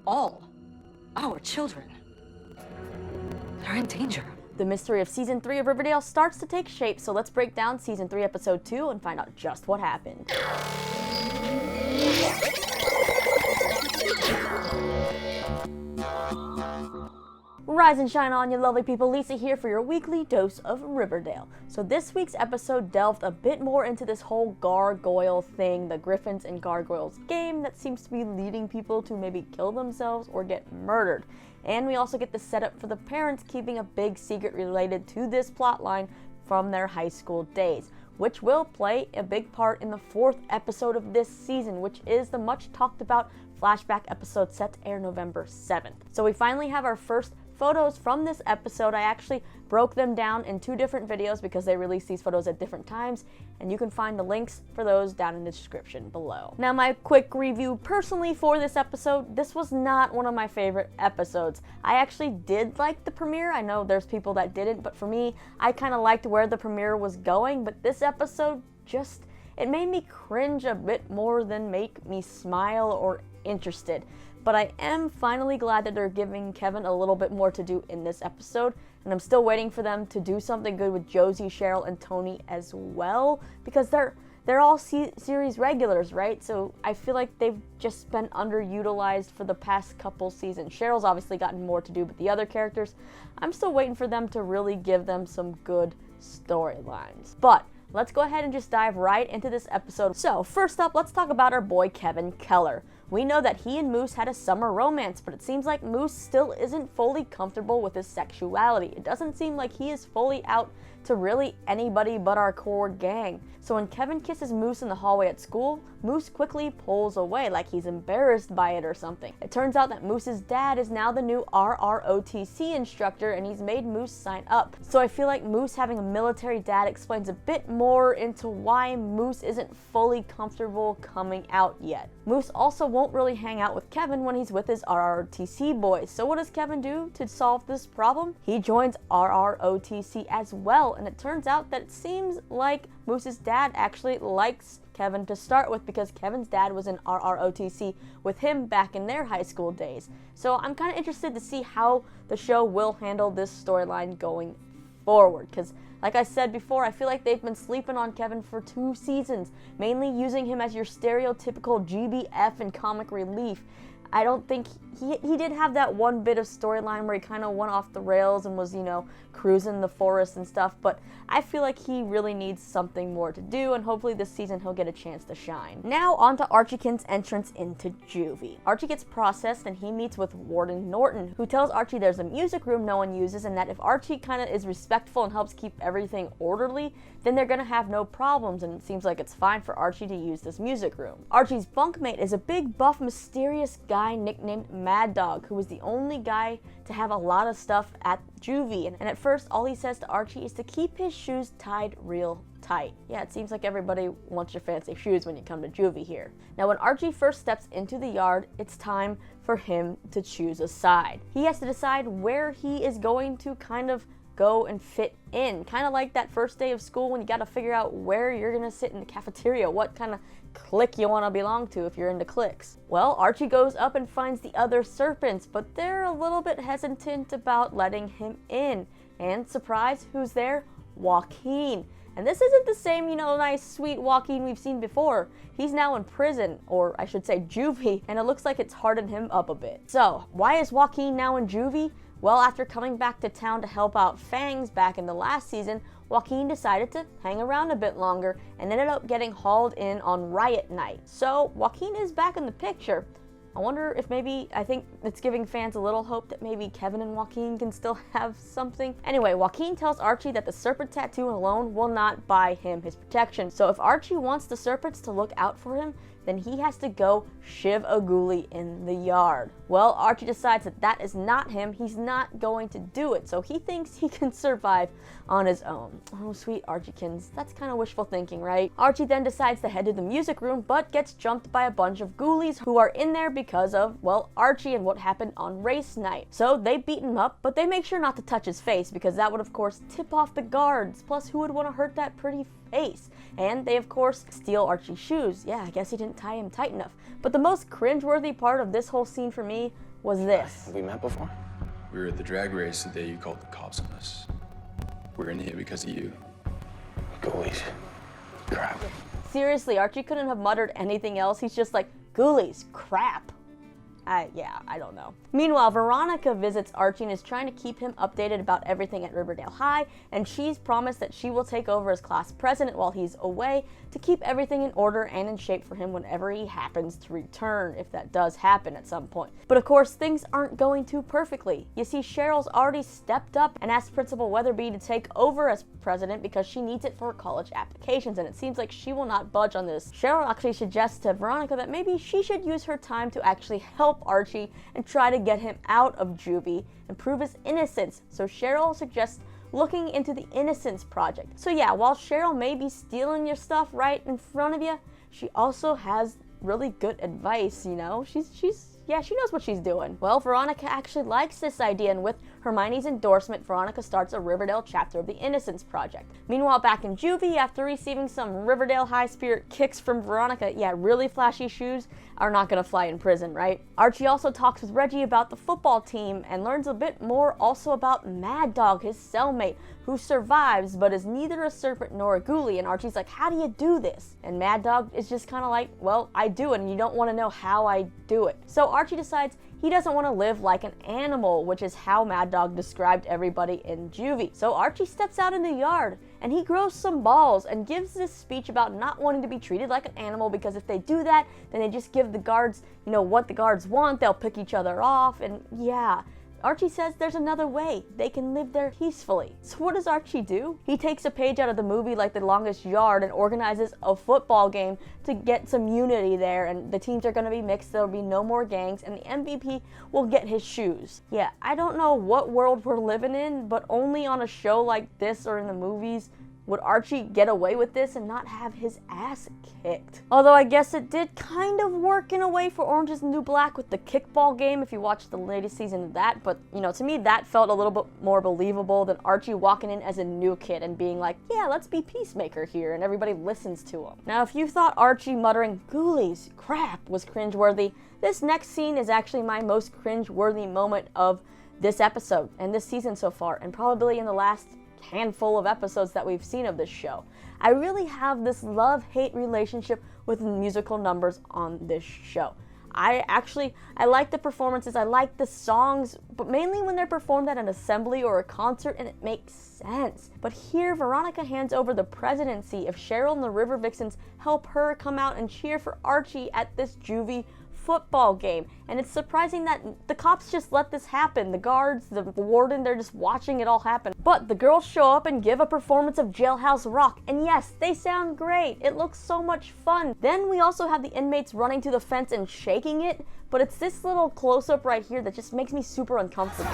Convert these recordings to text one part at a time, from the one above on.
all our children are in danger. The mystery of Season 3 of Riverdale starts to take shape, so let's break down Season 3, Episode 2 and find out just what happened. Rise and shine on, you lovely people. Lisa here for your weekly dose of Riverdale. So this week's episode delved a bit more into this whole gargoyle thing, the Griffins and Gargoyles game that seems to be leading people to maybe kill themselves or get murdered. And we also get the setup for the parents keeping a big secret related to this plotline from their high school days, which will play a big part in the 4th episode of this season, which is the much talked about flashback episode set to air November 7th. So we finally have our first photos from this episode. I actually broke them down in 2 different videos because they released these photos at different times, and you can find the links for those down in the description below. Now, my quick review personally for this episode, this was not one of my favorite episodes. I actually did like the premiere. I know there's people that didn't, but for me, I kind of liked where the premiere was going, but this episode it made me cringe a bit more than make me smile or interested. But I am finally glad that they're giving Kevin a little bit more to do in this episode, and I'm still waiting for them to do something good with Josie, Cheryl, and Tony as well, because they're all series regulars, right? So I feel like they've just been underutilized for the past couple seasons. Cheryl's obviously gotten more to do, but the other characters, I'm still waiting for them to really give them some good storylines. But let's go ahead and just dive right into this episode. So first up, let's talk about our boy Kevin Keller. We know that he and Moose had a summer romance, but it seems like Moose still isn't fully comfortable with his sexuality. It doesn't seem like he is fully out to really anybody but our core gang. So when Kevin kisses Moose in the hallway at school, Moose quickly pulls away like he's embarrassed by it or something. It turns out that Moose's dad is now the new ROTC instructor, and he's made Moose sign up. So I feel like Moose having a military dad explains a bit more into why Moose isn't fully comfortable coming out yet. Moose also won't really hang out with Kevin when he's with his RROTC boys. So what does Kevin do to solve this problem? He joins RROTC as well, and it turns out that it seems like Moose's dad actually likes Kevin to start with, because Kevin's dad was in RROTC with him back in their high school days. So I'm kind of interested to see how the show will handle this storyline going forward, because like I said before, I feel like they've been sleeping on Kevin for 2 seasons, mainly using him as your stereotypical GBF and comic relief. I don't think he did have that one bit of storyline where he kind of went off the rails and was, cruising the forest and stuff, but I feel like he really needs something more to do, and hopefully this season he'll get a chance to shine. Now on to Archie-kin's entrance into Juvie. Archie gets processed and he meets with Warden Norton, who tells Archie there's a music room no one uses, and that if Archie kind of is respectful and helps keep everything orderly, then they're gonna have no problems, and it seems like it's fine for Archie to use this music room. Archie's bunkmate is a big, buff, mysterious guy nicknamed Mad Dog, who was the only guy to have a lot of stuff at Juvie, and at first all he says to Archie is to keep his shoes tied real tight. Yeah, it seems like everybody wants your fancy shoes when you come to Juvie here. Now when Archie first steps into the yard, it's time for him to choose a side. He has to decide where he is going to kind of go and fit in. Kind of like that first day of school when you got to figure out where you're going to sit in the cafeteria, what kind of clique you want to belong to if you're into cliques. Well, Archie goes up and finds the other serpents, but they're a little bit hesitant about letting him in. And surprise, who's there? Joaquin. And this isn't the same, nice, sweet Joaquin we've seen before. He's now in prison, or I should say Juvie, and it looks like it's hardened him up a bit. So, why is Joaquin now in Juvie? Well, after coming back to town to help out Fangs back in the last season, Joaquin decided to hang around a bit longer and ended up getting hauled in on riot night. So, Joaquin is back in the picture. I wonder if I think it's giving fans a little hope that maybe Kevin and Joaquin can still have something. Anyway, Joaquin tells Archie that the serpent tattoo alone will not buy him his protection. So if Archie wants the serpents to look out for him, then he has to go shiv a ghoulie in the yard. Well, Archie decides that that is not him. He's not going to do it, so he thinks he can survive on his own. Oh, sweet Archiekins. That's kind of wishful thinking, right? Archie then decides to head to the music room, but gets jumped by a bunch of ghoulies who are in there because of, well, Archie and what happened on race night. So they beat him up, but they make sure not to touch his face because that would, of course, tip off the guards. Plus, who would want to hurt that pretty face? And they, of course, steal Archie's shoes. Yeah, I guess he didn't tie him tight enough. But the most cringeworthy part of this whole scene for me was this. Have we met before? We were at the drag race the day you called the cops on us. We're in here because of you. Ghoulies. Crap. Seriously, Archie couldn't have muttered anything else. He's just like, ghoulies, crap. Yeah, I don't know. Meanwhile, Veronica visits Archie and is trying to keep him updated about everything at Riverdale High, and she's promised that she will take over as class president while he's away to keep everything in order and in shape for him whenever he happens to return, if that does happen at some point. But of course, things aren't going too perfectly. You see, Cheryl's already stepped up and asked Principal Weatherby to take over as president because she needs it for college applications, and it seems like she will not budge on this. Cheryl actually suggests to Veronica that maybe she should use her time to actually help Archie and try to get him out of Juvie and prove his innocence. So Cheryl suggests looking into the Innocence Project. So yeah, while Cheryl may be stealing your stuff right in front of you, she also has really good advice, you know? She knows what she's doing. Well, Veronica actually likes this idea, and with Hermione's endorsement, Veronica starts a Riverdale chapter of the Innocence Project. Meanwhile, back in Juvie, after receiving some Riverdale high spirit kicks from Veronica, yeah, really flashy shoes are not gonna fly in prison, right? Archie also talks with Reggie about the football team and learns a bit more also about Mad Dog, his cellmate, who survives but is neither a serpent nor a ghoulie. And Archie's like, how do you do this? And Mad Dog is just kind of like, well, I do it, and you don't want to know how I do it. So Archie decides he doesn't want to live like an animal, which is how Mad Dog described everybody in Juvie. So Archie steps out in the yard and he grows some balls and gives this speech about not wanting to be treated like an animal, because if they do that, then they just give the guards, you know, what the guards want. They'll pick each other off, and yeah. Archie says there's another way. They can live there peacefully. So what does Archie do? He takes a page out of the movie like The Longest Yard and organizes a football game to get some unity there, and the teams are going to be mixed. There'll be no more gangs, and the MVP will get his shoes. Yeah, I don't know what world we're living in, but only on a show like this or in the movies would Archie get away with this and not have his ass kicked. Although I guess it did kind of work in a way for Orange is the New Black with the kickball game if you watched the latest season of that, but you know, to me that felt a little bit more believable than Archie walking in as a new kid and being like, yeah, let's be peacemaker here, and everybody listens to him. Now, if you thought Archie muttering, ghoulies, crap, was cringeworthy, this next scene is actually my most cringeworthy moment of this episode and this season so far, and probably in the last handful of episodes that we've seen of this show. I really have this love-hate relationship with musical numbers on this show. I like the performances, I like the songs, but mainly when they're performed at an assembly or a concert and it makes sense. But here, Veronica hands over the presidency if Cheryl and the River Vixens help her come out and cheer for Archie at this Juvie football game. And it's surprising that the cops just let this happen. The guards, the warden, they're just watching it all happen. But the girls show up and give a performance of Jailhouse Rock, and yes, they sound great. It looks so much fun. Then we also have the inmates running to the fence and shaking it, but it's this little close-up right here that just makes me super uncomfortable.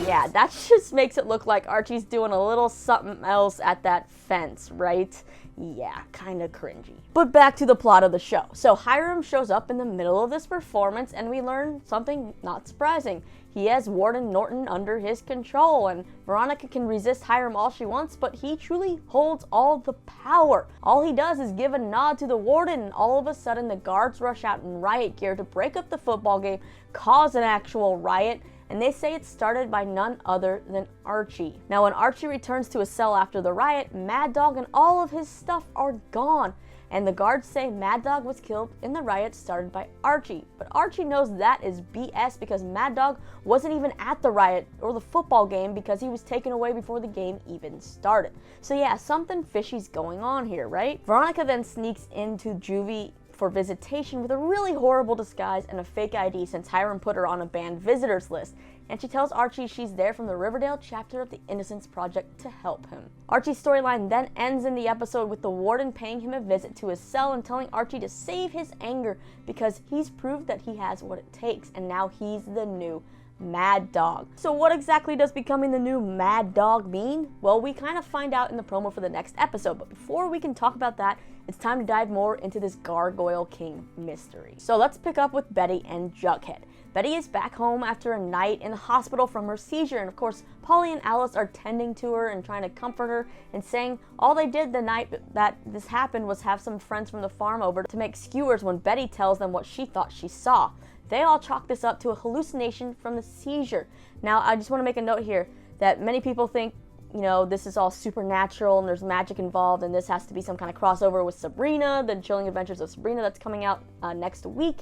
Yeah, that just makes it look like Archie's doing a little something else at that fence, right? Yeah, kinda cringy. But back to the plot of the show. So Hiram shows up in the middle of this performance and we learn something not surprising. He has Warden Norton under his control, and Veronica can resist Hiram all she wants, but he truly holds all the power. All he does is give a nod to the warden, and all of a sudden the guards rush out in riot gear to break up the football game, cause an actual riot, and they say it started by none other than Archie. Now when Archie returns to his cell after the riot, Mad Dog and all of his stuff are gone. And the guards say Mad Dog was killed in the riot started by Archie. But Archie knows that is BS because Mad Dog wasn't even at the riot or the football game because he was taken away before the game even started. So yeah, something fishy's going on here, right? Veronica then sneaks into Juvie for visitation with a really horrible disguise and a fake ID since Hiram put her on a banned visitors list, and she tells Archie she's there from the Riverdale chapter of the Innocence Project to help him. Archie's storyline then ends in the episode with the warden paying him a visit to his cell and telling Archie to save his anger because he's proved that he has what it takes, and now he's the new Mad Dog. So what exactly does becoming the new Mad Dog mean? Well, we kind of find out in the promo for the next episode, but before we can talk about that, it's time to dive more into this Gargoyle King mystery. So let's pick up with Betty and Jughead. Betty is back home after a night in the hospital from her seizure, and of course Polly and Alice are tending to her and trying to comfort her and saying all they did the night that this happened was have some friends from the farm over to make skewers when Betty tells them what she thought she saw. They all chalk this up to a hallucination from the seizure. Now, I just want to make a note here that many people think, you know, this is all supernatural and there's magic involved and this has to be some kind of crossover with Sabrina, the Chilling Adventures of Sabrina that's coming out next week.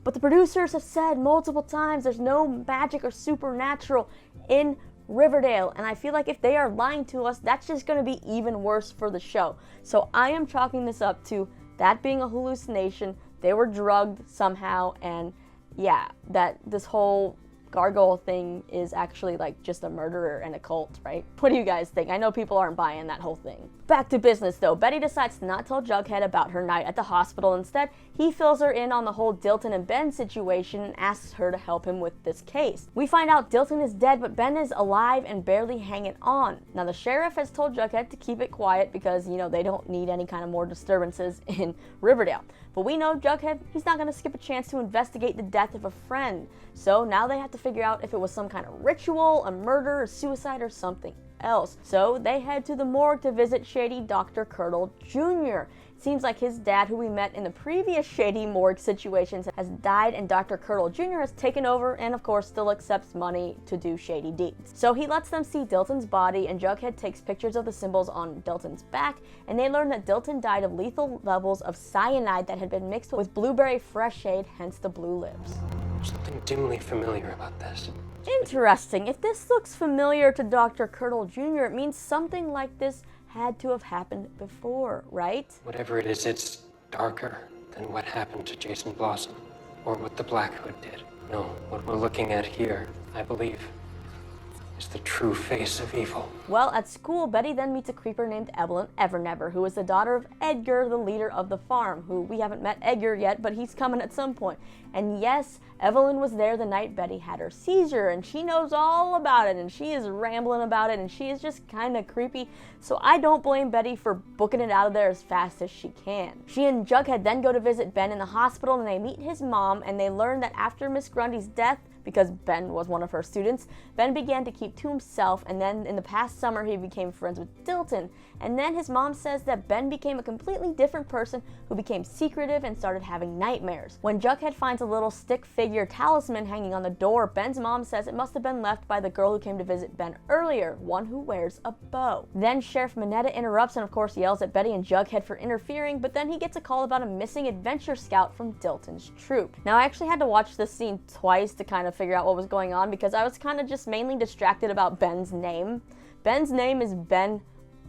But the producers have said multiple times there's no magic or supernatural in Riverdale, and I feel like if they are lying to us, that's just going to be even worse for the show. So I am chalking this up to that being a hallucination. They were drugged somehow, and yeah, that this whole gargoyle thing is actually like just a murderer and a cult, right? What do you guys think? I know people aren't buying that whole thing. Back to business though. Betty decides to not tell Jughead about her night at the hospital. Instead, he fills her in on the whole Dilton and Ben situation and asks her to help him with this case. We find out Dilton is dead, but Ben is alive and barely hanging on. Now the sheriff has told Jughead to keep it quiet because, you know, they don't need any kind of more disturbances in Riverdale. But we know Jughead, he's not going to skip a chance to investigate the death of a friend. So now they have to figure out if it was some kind of ritual, a murder, a suicide, or something else. So they head to the morgue to visit shady Dr. Curdle Jr. It seems like his dad, who we met in the previous shady morgue situations, has died, and Dr. Curdle Jr. has taken over and of course still accepts money to do shady deeds. So he lets them see Dilton's body, and Jughead takes pictures of the symbols on Dilton's back, and they learn that Dilton died of lethal levels of cyanide that had been mixed with blueberry fresh shade, hence the blue lips. Something dimly familiar about this. Interesting. If this looks familiar to Dr. Curdle Jr., it means something like this had to have happened before, right? Whatever it is, it's darker than what happened to Jason Blossom, or what the Black Hood did. No, what we're looking at here, I believe, is the true face of evil. Well, at school, Betty then meets a creeper named Evelyn Evernever, who is the daughter of Edgar, the leader of the farm, who we haven't met Edgar yet, but he's coming at some point. And yes, Evelyn was there the night Betty had her seizure, and she knows all about it, and she is rambling about it, and she is just kind of creepy, so I don't blame Betty for booking it out of there as fast as she can. She and Jughead then go to visit Ben in the hospital, and they meet his mom, and they learn that after Miss Grundy's death, because Ben was one of her students, Ben began to keep to himself, and then in the past summer he became friends with Dilton. And then his mom says that Ben became a completely different person who became secretive and started having nightmares. When Jughead finds a little stick figure talisman hanging on the door, Ben's mom says it must have been left by the girl who came to visit Ben earlier, one who wears a bow. Then Sheriff Minetta interrupts and of course yells at Betty and Jughead for interfering, but then he gets a call about a missing adventure scout from Dilton's troop. Now I actually had to watch this scene twice to kind of figure out what was going on because I was kind of just mainly distracted about Ben's name. Ben's name is Ben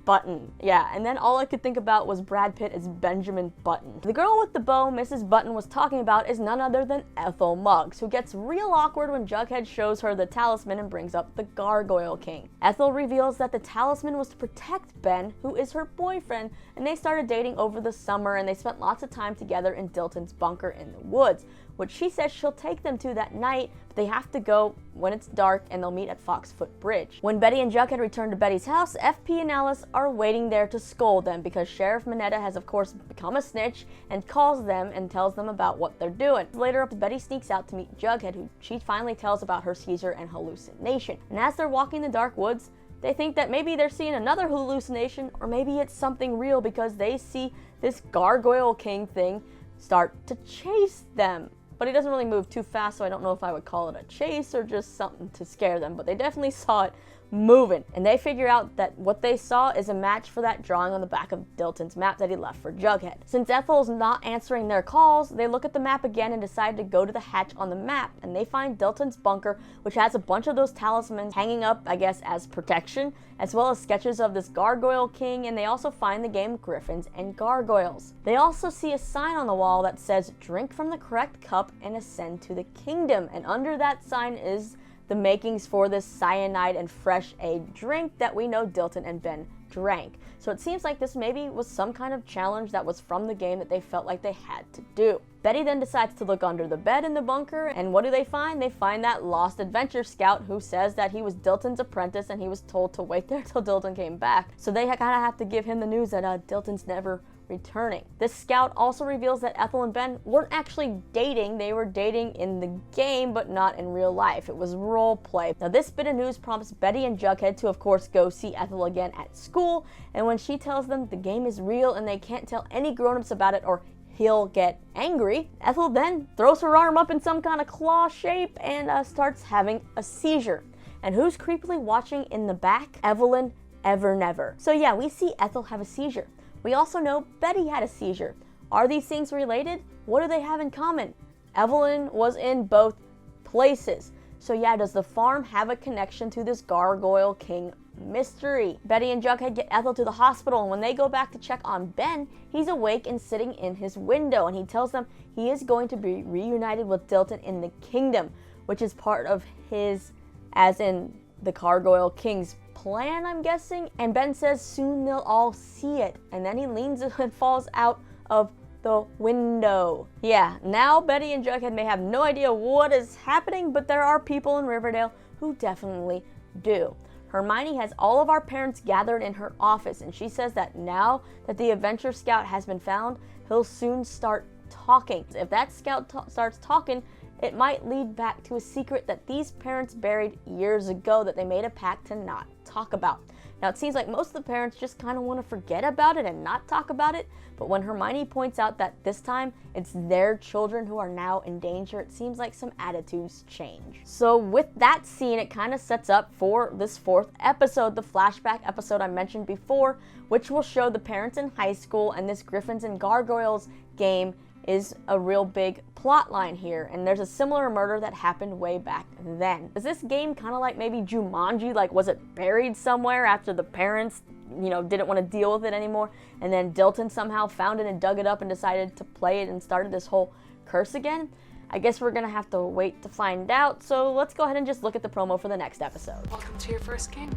Button. Yeah, and then all I could think about was Brad Pitt as Benjamin Button. The girl with the bow Mrs. Button was talking about is none other than Ethel Muggs, who gets real awkward when Jughead shows her the talisman and brings up the Gargoyle King. Ethel reveals that the talisman was to protect Ben, who is her boyfriend, and they started dating over the summer and they spent lots of time together in Dilton's bunker in the woods, which she says she'll take them to that night, but they have to go when it's dark and they'll meet at Foxfoot Bridge. When Betty and Jughead return to Betty's house, FP and Alice are waiting there to scold them because Sheriff Minetta has of course become a snitch and calls them and tells them about what they're doing. Later, Betty sneaks out to meet Jughead, who she finally tells about her seizure and hallucination. And as they're walking the dark woods, they think that maybe they're seeing another hallucination, or maybe it's something real because they see this Gargoyle King thing start to chase them. But he doesn't really move too fast, so I don't know if I would call it a chase or just something to scare them, but they definitely saw it moving. And they figure out that what they saw is a match for that drawing on the back of Dilton's map that he left for Jughead. Since Ethel's not answering their calls, they look at the map again and decide to go to the hatch on the map, and they find Dilton's bunker, which has a bunch of those talismans hanging up, I guess, as protection, as well as sketches of this Gargoyle King, and they also find the game Griffins and Gargoyles. They also see a sign on the wall that says, "Drink from the correct cup and ascend to the kingdom," and under that sign is the makings for this cyanide and fresh aid drink that we know Dilton and Ben drank. So it seems like this maybe was some kind of challenge that was from the game that they felt like they had to do. Betty then decides to look under the bed in the bunker, and what do they find? They find that lost adventure scout who says that he was Dilton's apprentice and he was told to wait there till Dilton came back. So they kind of have to give him the news that Dilton's never returning. This scout also reveals that Ethel and Ben weren't actually dating. They were dating in the game, but not in real life. It was role play. Now this bit of news prompts Betty and Jughead to of course go see Ethel again at school, and when she tells them the game is real and they can't tell any grown-ups about it or he'll get angry, Ethel then throws her arm up in some kind of claw shape and starts having a seizure. And who's creepily watching in the back? Evelyn Evernever. So yeah, we see Ethel have a seizure. We also know Betty had a seizure. Are these things related? What do they have in common? Evelyn was in both places. So yeah, does the farm have a connection to this Gargoyle King mystery? Betty and Jughead get Ethel to the hospital, and when they go back to check on Ben, he's awake and sitting in his window, and he tells them he is going to be reunited with Dilton in the kingdom, which is part of his, as in the Gargoyle King's plan, I'm guessing. And Ben says soon they'll all see it, and then he leans and falls out of the window. Yeah, now Betty and Jughead may have no idea what is happening, but there are people in Riverdale who definitely do. Hermione has all of our parents gathered in her office, and she says that now that the Adventure Scout has been found, he'll soon start talking. If that scout starts talking, it might lead back to a secret that these parents buried years ago that they made a pact to not talk about. Now it seems like most of the parents just kind of want to forget about it and not talk about it, but when Hermione points out that this time it's their children who are now in danger, it seems like some attitudes change. So with that scene, it kind of sets up for this 4th episode, the flashback episode I mentioned before, which will show the parents in high school, and this Griffins and Gargoyles game is a real big plot line here, and there's a similar murder that happened way back then. Is this game kind of like maybe Jumanji? Like, was it buried somewhere after the parents, didn't want to deal with it anymore, and then Dilton somehow found it and dug it up and decided to play it and started this whole curse again? I guess we're gonna have to wait to find out, so let's go ahead and just look at the promo for the next episode. Welcome to your first game.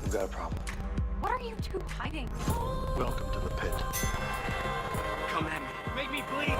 We've got a problem. What are you two hiding? Welcome to the pit. Come at me. Make me bleed.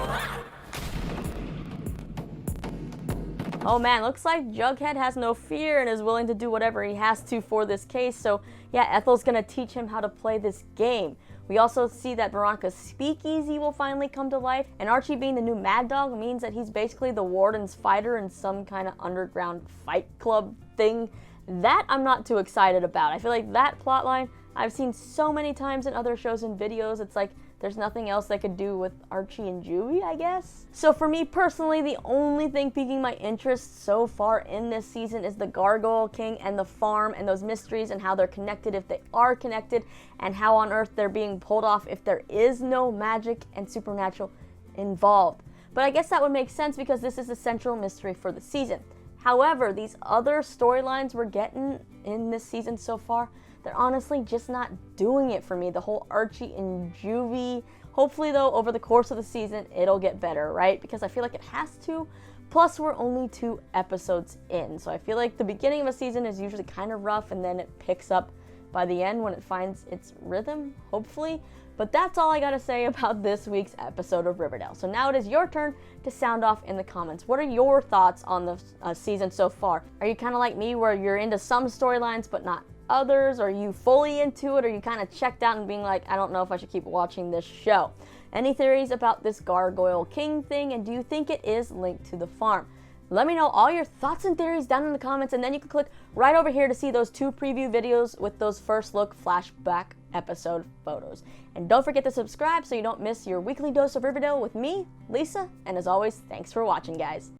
Oh man, looks like Jughead has no fear and is willing to do whatever he has to for this case. So yeah, Ethel's gonna teach him how to play this game. We also see that Veronica's speakeasy will finally come to life, and Archie being the new Mad Dog means that he's basically the Warden's fighter in some kind of underground fight club thing. That I'm not too excited about. I feel like that plotline I've seen so many times in other shows and videos. It's like there's nothing else they could do with Archie and Juvie, I guess. So for me personally, the only thing piquing my interest so far in this season is the Gargoyle King and the farm and those mysteries and how they're connected, if they are connected, and how on earth they're being pulled off if there is no magic and supernatural involved. But I guess that would make sense because this is the central mystery for the season. However, these other storylines we're getting in this season so far, they're honestly just not doing it for me. The whole Archie and Juvie. Hopefully though, over the course of the season, it'll get better, right? Because I feel like it has to. Plus, we're only 2 episodes in. So I feel like the beginning of a season is usually kind of rough, and then it picks up by the end when it finds its rhythm, hopefully. But that's all I gotta say about this week's episode of Riverdale. So now it is your turn to sound off in the comments. What are your thoughts on the season so far? Are you kind of like me where you're into some storylines but not others? Are you fully into it? Or are you kind of checked out and being like, I don't know if I should keep watching this show? Any theories about this Gargoyle King thing, and do you think it is linked to the farm? Let me know all your thoughts and theories down in the comments, and then you can click right over here to see those 2 preview videos with those first look flashback episode photos. And don't forget to subscribe so you don't miss your weekly dose of Riverdale with me, Lisa, and as always, thanks for watching, guys.